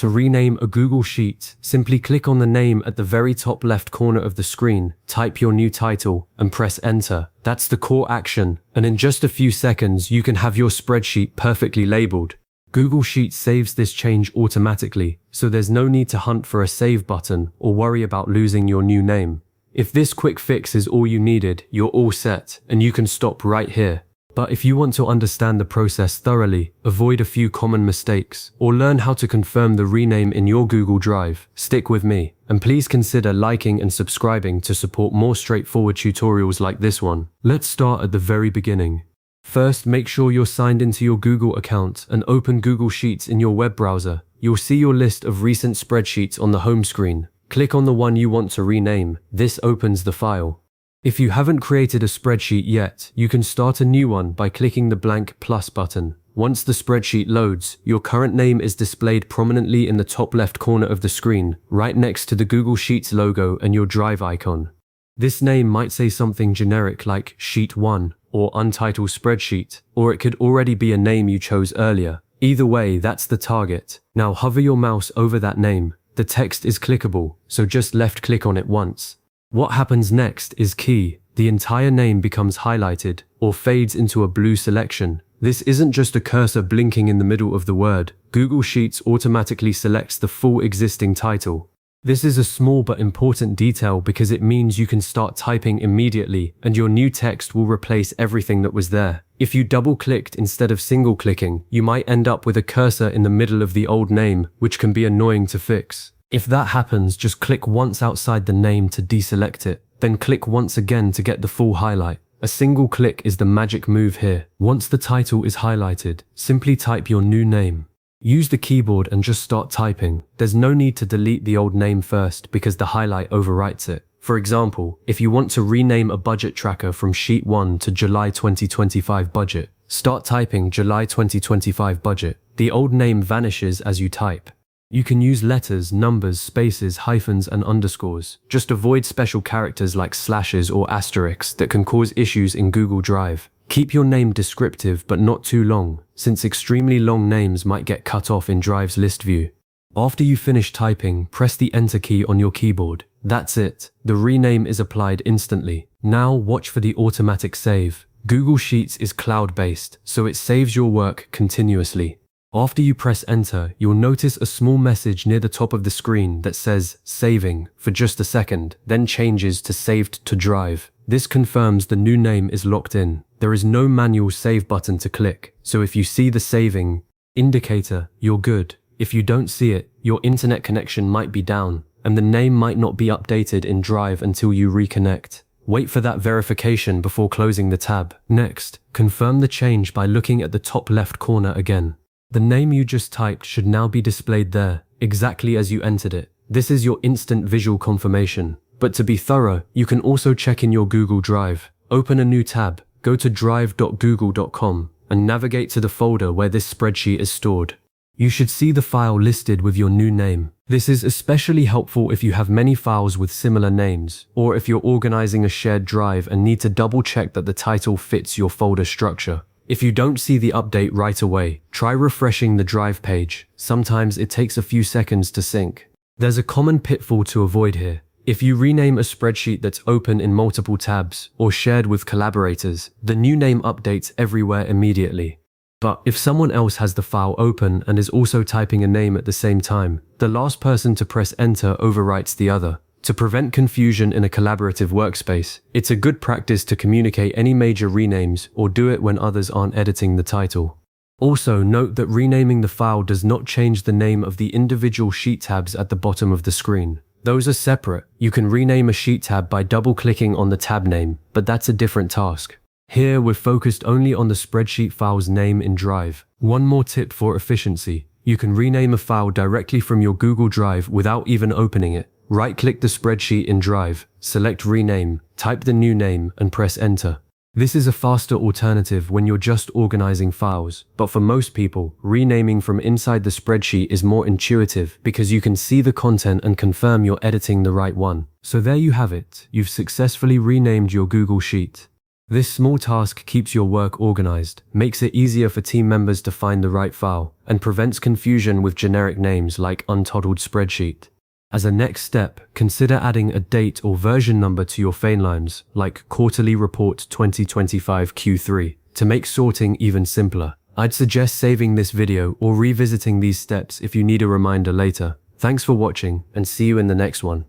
To rename a Google Sheet, simply click on the name at the very top left corner of the screen, type your new title, and press enter. That's the core action, and in just a few seconds you can have your spreadsheet perfectly labeled. Google Sheets saves this change automatically, so there's no need to hunt for a save button or worry about losing your new name. If this quick fix is all you needed, you're all set, and you can stop right here. But if you want to understand the process thoroughly, avoid a few common mistakes, or learn how to confirm the rename in your Google Drive, stick with me, and please consider liking and subscribing to support more straightforward tutorials like this one. Let's start at the very beginning. First, make sure you're signed into your Google account and open Google Sheets in your web browser. You'll see your list of recent spreadsheets on the home screen. Click on the one you want to rename. This opens the file. If you haven't created a spreadsheet yet, you can start a new one by clicking the blank plus button. Once the spreadsheet loads, your current name is displayed prominently in the top left corner of the screen, right next to the Google Sheets logo and your Drive icon. This name might say something generic like Sheet 1 or Untitled Spreadsheet, or it could already be a name you chose earlier. Either way, that's the target. Now hover your mouse over that name. The text is clickable, so just left click on it once. What happens next is key. The entire name becomes highlighted or fades into a blue selection. This isn't just a cursor blinking in the middle of the word. Google Sheets automatically selects the full existing title. This is a small but important detail because it means you can start typing immediately and your new text will replace everything that was there. If you double-clicked instead of single-clicking, you might end up with a cursor in the middle of the old name, which can be annoying to fix. If that happens, just click once outside the name to deselect it, then click once again to get the full highlight. A single click is the magic move here. Once the title is highlighted, simply type your new name. Use the keyboard and just start typing. There's no need to delete the old name first because the highlight overwrites it. For example, if you want to rename a budget tracker from Sheet 1 to July 2025 budget, start typing July 2025 budget. The old name vanishes as you type. You can use letters, numbers, spaces, hyphens, and underscores. Just avoid special characters like slashes or asterisks that can cause issues in Google Drive. Keep your name descriptive but not too long, since extremely long names might get cut off in Drive's list view. After you finish typing, press the Enter key on your keyboard. That's it. The rename is applied instantly. Now watch for the automatic save. Google Sheets is cloud-based, so it saves your work continuously. After you press enter, you'll notice a small message near the top of the screen that says saving for just a second, then changes to saved to Drive. This confirms the new name is locked in. There is no manual save button to click, so if you see the saving indicator, you're good. If you don't see it, your internet connection might be down, and the name might not be updated in Drive until you reconnect. Wait for that verification before closing the tab. Next, confirm the change by looking at the top left corner again. The name you just typed should now be displayed there, exactly as you entered it. This is your instant visual confirmation. But to be thorough, you can also check in your Google Drive. Open a new tab, go to drive.google.com, and navigate to the folder where this spreadsheet is stored. You should see the file listed with your new name. This is especially helpful if you have many files with similar names, or if you're organizing a shared drive and need to double check that the title fits your folder structure. If you don't see the update right away, try refreshing the Drive page. Sometimes it takes a few seconds to sync. There's a common pitfall to avoid here. If you rename a spreadsheet that's open in multiple tabs or shared with collaborators, the new name updates everywhere immediately. But if someone else has the file open and is also typing a name at the same time, the last person to press enter overwrites the other. To prevent confusion in a collaborative workspace, it's a good practice to communicate any major renames or do it when others aren't editing the title. Also, note that renaming the file does not change the name of the individual sheet tabs at the bottom of the screen. Those are separate. You can rename a sheet tab by double-clicking on the tab name, but that's a different task. Here, we're focused only on the spreadsheet file's name in Drive. One more tip for efficiency. You can rename a file directly from your Google Drive without even opening it. Right-click the spreadsheet in Drive, select Rename, type the new name, and press Enter. This is a faster alternative when you're just organizing files, but for most people, renaming from inside the spreadsheet is more intuitive because you can see the content and confirm you're editing the right one. So there you have it. You've successfully renamed your Google Sheet. This small task keeps your work organized, makes it easier for team members to find the right file, and prevents confusion with generic names like untitled spreadsheet. As a next step, consider adding a date or version number to your phone lines, like Quarterly Report 2025 Q3, to make sorting even simpler. I'd suggest saving this video or revisiting these steps if you need a reminder later. Thanks for watching, and see you in the next one.